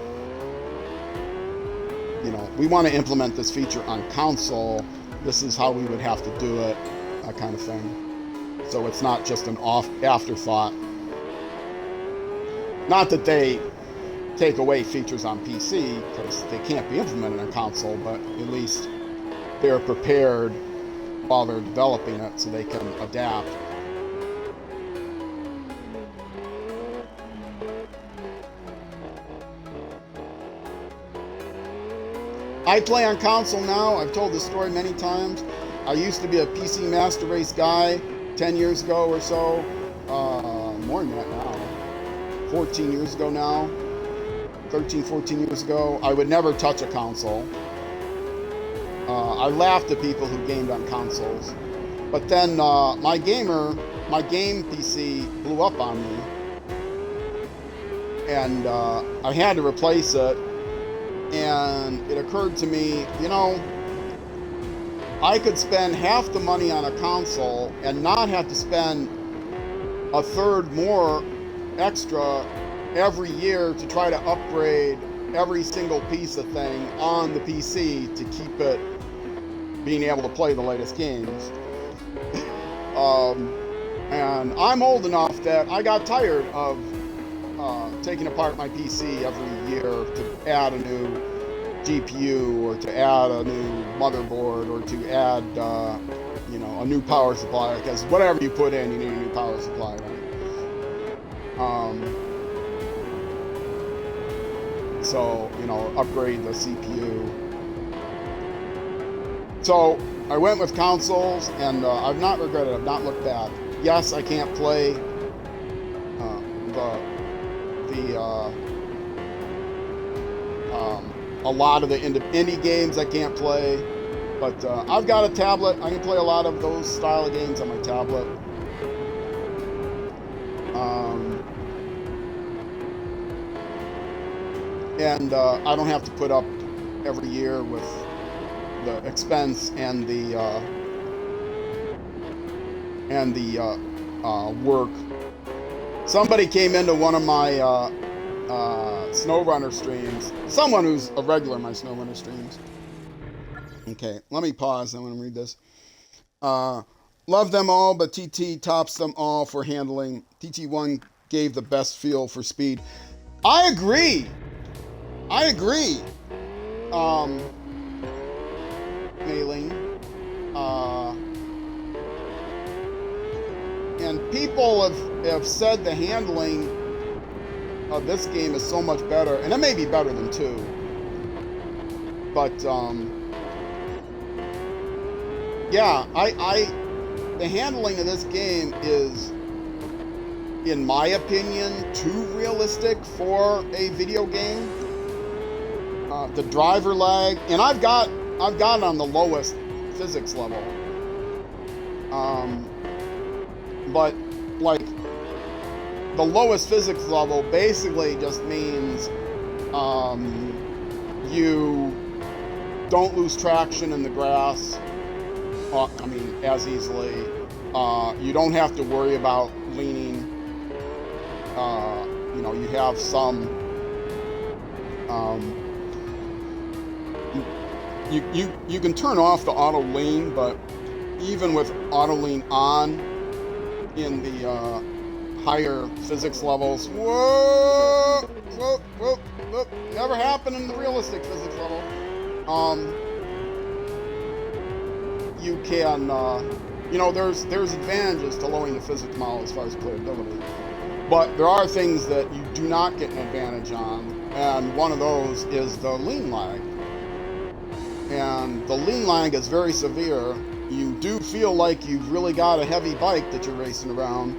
you know, we want to implement this feature on console, this is how we would have to do it, that kind of thing. So it's not just an afterthought. Not that they take away features on PC, because they can't be implemented on console, but at least they're prepared while they're developing it so they can adapt. I play on console now. I've told this story many times. I used to be a PC Master Race guy 10 years ago or so. More than that now. 14 years ago now. 13, 14 years ago. I would never touch a console. I laughed at people who gamed on consoles. But then my game PC blew up on me. And I had to replace it. And it occurred to me, you know, I could spend half the money on a console and not have to spend a third more extra every year to try to upgrade every single piece of thing on the PC to keep it being able to play the latest games. And I'm old enough that I got tired of taking apart my PC every year to add a new GPU or to add a new motherboard or to add, you know, a new power supply, because whatever you put in, you need a new power supply, right? So, you know, upgrade the CPU. So I went with consoles, and I've not regretted it. I've not looked back. Yes, I can't play a lot of the indie games I can't play, but I've got a tablet. I can play a lot of those style of games on my tablet. And I don't have to put up every year with the expense and the work. Somebody came into one of my SnowRunner streams. Someone who's a regular in my SnowRunner streams. Okay, let me pause. I'm going to read this. Love them all, but TT tops them all for handling. TT1 gave the best feel for speed. I agree. Mailing. And people have said the handling of this game is so much better, and it may be better than 2. But yeah, the handling of this game is, in my opinion, too realistic for a video game. The driver lag, and I've got it on the lowest physics level. But like the lowest physics level basically just means you don't lose traction in the grass. I mean, as easily. You don't have to worry about leaning. You know, you have some. You can turn off the auto lean, but even with auto lean on in the higher physics levels, whoa, never happened in the realistic physics level. You can, you know, there's advantages to lowering the physics model as far as playability, but there are things that you do not get an advantage on, and one of those is the lean lag. And the lean lag is very severe. You do feel like you've really got a heavy bike that you're racing around,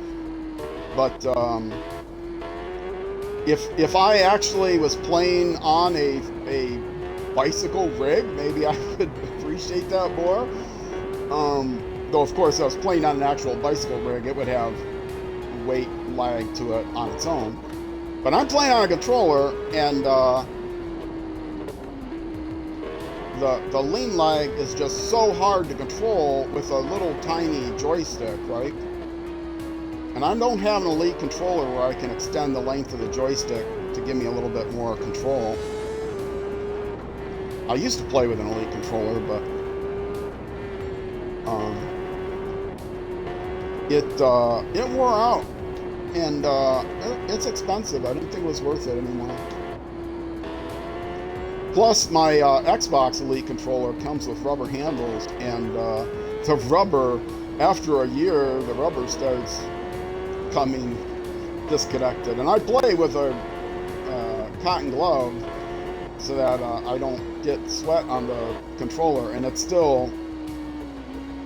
but if I actually was playing on a bicycle rig, maybe I could appreciate that more. Though of course, if I was playing on an actual bicycle rig, it would have weight lag to it on its own. But I'm playing on a controller, and the lean lag is just so hard to control with a little tiny joystick, right? And I don't have an Elite controller where I can extend the length of the joystick to give me a little bit more control. I used to play with an Elite controller, but it wore out, and it's expensive. I didn't think it was worth it anymore. Plus, my Xbox Elite controller comes with rubber handles, and the rubber, after a year, the rubber starts coming disconnected. And I play with a cotton glove so that I don't get sweat on the controller, and it's still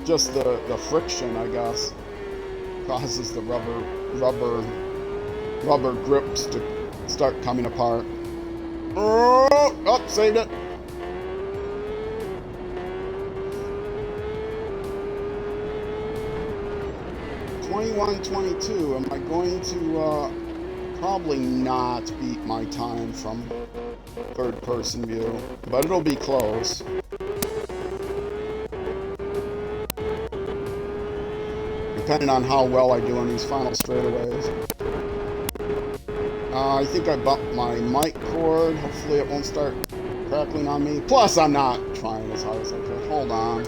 just the friction, I guess, causes the rubber grips to start coming apart. Oh, saved it. $21.22. Am I going to probably not beat my time from third person view, but it'll be close. Depending on how well I do on these final straightaways. I think I bumped my mic cord. Hopefully it won't start crackling on me. Plus, I'm not trying as hard as I could. Hold on.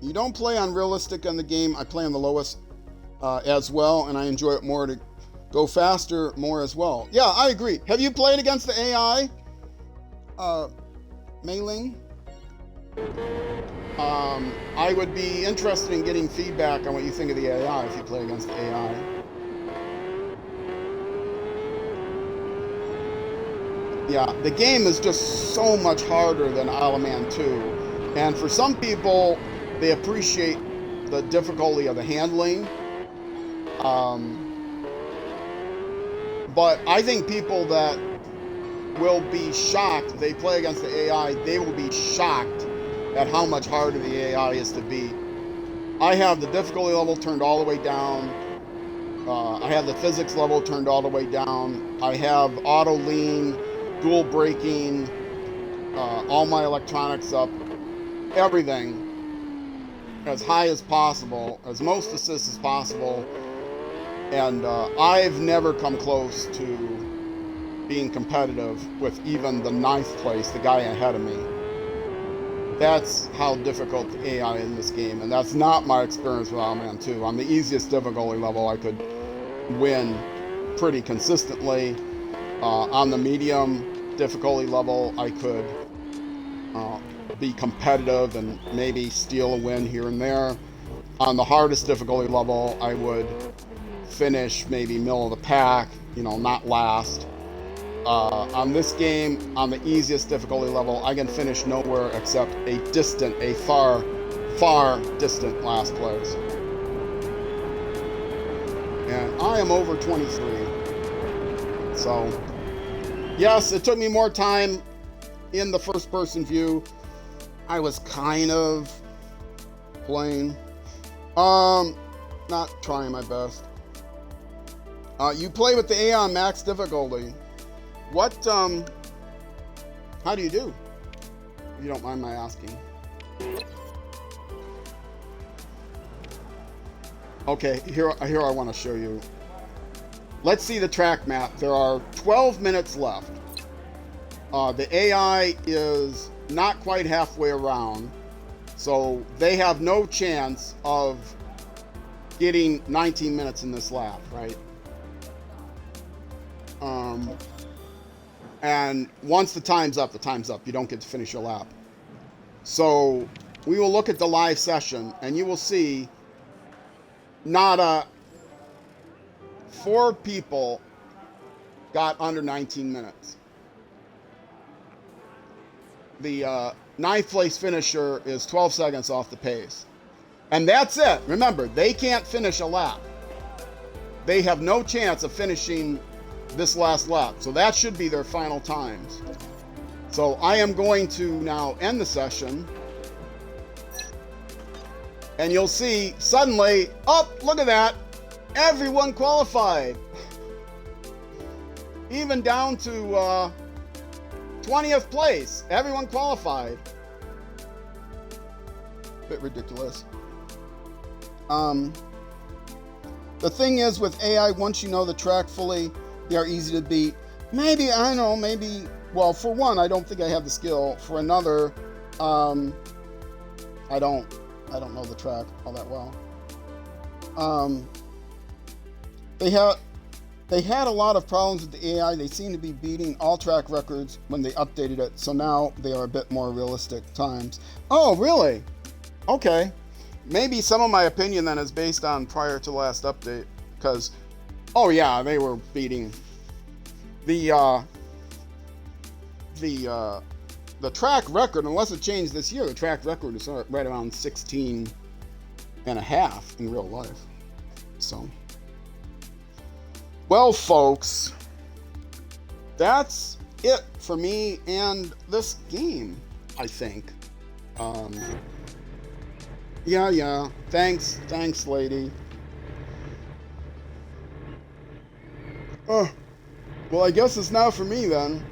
You don't play on realistic on the game. I play on the lowest as well, and I enjoy it more to go faster more as well. Yeah, I agree. Have you played against the AI? Mailing? I would be interested in getting feedback on what you think of the AI if you play against the AI. Yeah, the game is just so much harder than Isle of Man 2. And for some people, they appreciate the difficulty of the handling. But I think people that will be shocked if they play against the AI, they will be shocked at how much harder the AI is to beat. I have the difficulty level turned all the way down. I have the physics level turned all the way down. I have auto lean, dual braking, all my electronics up, everything as high as possible, as most assists as possible. And I've never come close to being competitive with even the 9th place, the guy ahead of me. That's how difficult the AI in this game, and that's not my experience with Isle of Man 2. On the easiest difficulty level, I could win pretty consistently. On the medium difficulty level, I could be competitive and maybe steal a win here and there. On the hardest difficulty level, I would finish maybe middle of the pack, you know, not last. On this game, on the easiest difficulty level, I can finish nowhere except a far, far distant last place. And I am over 23. So, yes, it took me more time in the first person view. I was kind of playing. Not trying my best. You play with the AI on max difficulty. What, how do you do? If you don't mind my asking. Okay, here I want to show you. Let's see the track map. There are 12 minutes left. The AI is not quite halfway around, so they have no chance of getting 19 minutes in this lap, right? And once the time's up, You don't get to finish your lap. So we will look at the live session, and you will see not 4 people got under 19 minutes. The 9th place finisher is 12 seconds off the pace. And that's it. Remember, they can't finish a lap. They have no chance of finishing this last lap. So that should be their final times. So I am going to now end the session. And you'll see suddenly, oh, look at that. Everyone qualified. Even down to 20th place. Everyone qualified. Bit ridiculous. The thing is with AI, once you know the track fully, they are easy to beat. Maybe, I don't know, maybe, well, for one, I don't think I have the skill. For another, I don't know the track all that well. They had a lot of problems with the AI. They seem to be beating all track records when they updated it. So now they are a bit more realistic times. Oh, really? Okay. Maybe some of my opinion then is based on prior to last update. Because, oh yeah, they were beating the track record, unless it changed this year, the track record is right around 16 and a half in real life. So, well, folks, that's it for me and this game, I think. Yeah. Thanks, lady. Oh, well, I guess it's now for me then.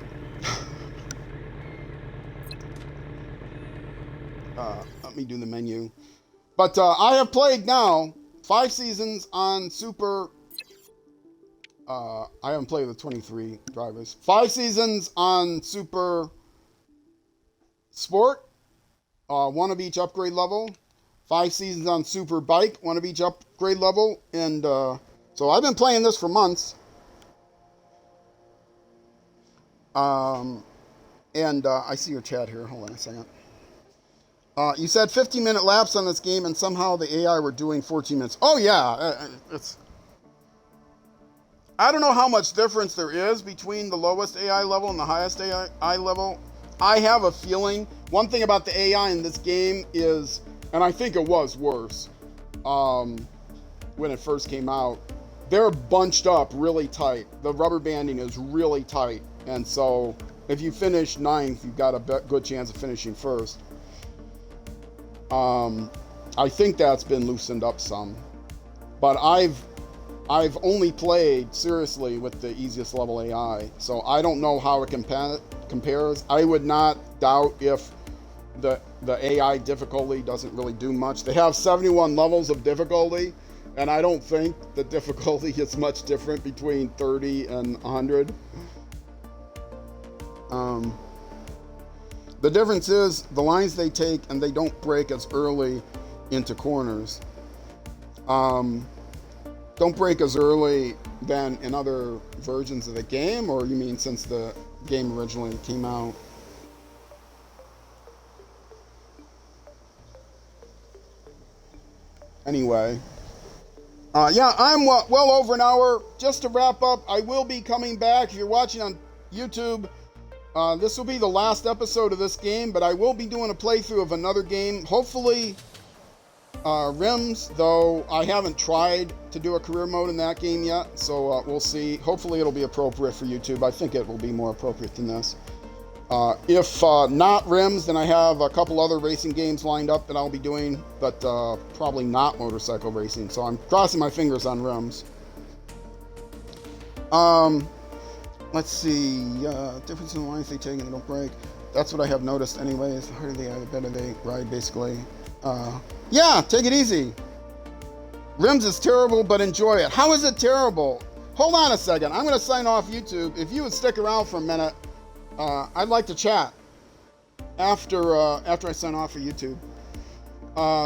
Let me do the menu. But I have played now 5 seasons on Super. I haven't played with 23 drivers. 5 seasons on Super Sport, 1 of each upgrade level. 5 seasons on Superbike, 1 of each upgrade level. And so I've been playing this for months. I see your chat here. Hold on a second. You said 15-minute laps on this game, and somehow the AI were doing 14 minutes. Oh, yeah. I don't know how much difference there is between the lowest AI level and the highest AI level. I have a feeling. One thing about the AI in this game is, and I think it was worse when it first came out, they're bunched up really tight. The rubber banding is really tight. And so if you finish 9th, you've got a good chance of finishing first. I think that's been loosened up some. But I've only played seriously with the easiest level AI, so I don't know how it compares. I would not doubt if the AI difficulty doesn't really do much. They have 71 levels of difficulty, and I don't think the difficulty is much different between 30 and 100. The difference is the lines they take, and they don't brake as early into corners. Don't brake as early than in other versions of the game, or you mean since the game originally came out? Anyway, yeah, I'm well over an hour. Just to wrap up, I will be coming back. If you're watching on YouTube, this will be the last episode of this game, but I will be doing a playthrough of another game. Hopefully, Rims, though I haven't tried to do a career mode in that game yet, so we'll see. Hopefully it'll be appropriate for YouTube. I think it will be more appropriate than this. If not Rims, then I have a couple other racing games lined up that I'll be doing, but probably not motorcycle racing, so I'm crossing my fingers on Rims. Let's see, difference in the lines they take and they don't break. That's what I have noticed anyways. The harder they are, the better they ride, basically. Yeah, take it easy. Rims is terrible, but enjoy it. How is it terrible? Hold on a second. I'm going to sign off YouTube. If you would stick around for a minute, I'd like to chat after I sign off for YouTube.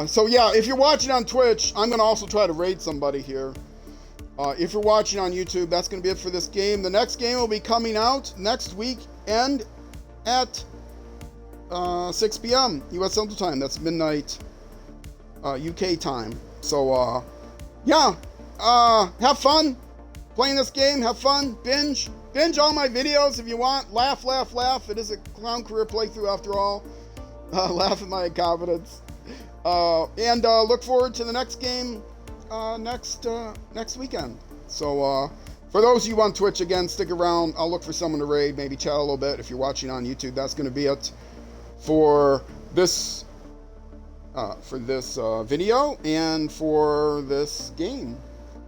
So yeah, if you're watching on Twitch, I'm going to also try to raid somebody here. If you're watching on YouTube, that's going to be it for this game. The next game will be coming out next week and at 6 p.m. U.S. Central Time. That's midnight UK time. So, yeah. Have fun playing this game. Have fun. Binge all my videos if you want. Laugh, laugh, laugh. It is a clown career playthrough after all. Laugh at my incompetence. And look forward to the next game next weekend. So for those of you on Twitch, again, stick around. I'll look for someone to raid, maybe chat a little bit. If you're watching on YouTube, that's going to be it for this video and for this game.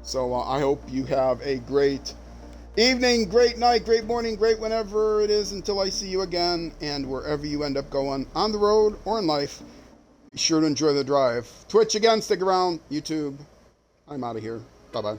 So I hope you have a great evening, great night, great morning, great whenever it is until I see you again, and wherever you end up going on the road or in life, be sure to enjoy the drive. Twitch, again, stick around. YouTube, I'm out of here. Bye-bye.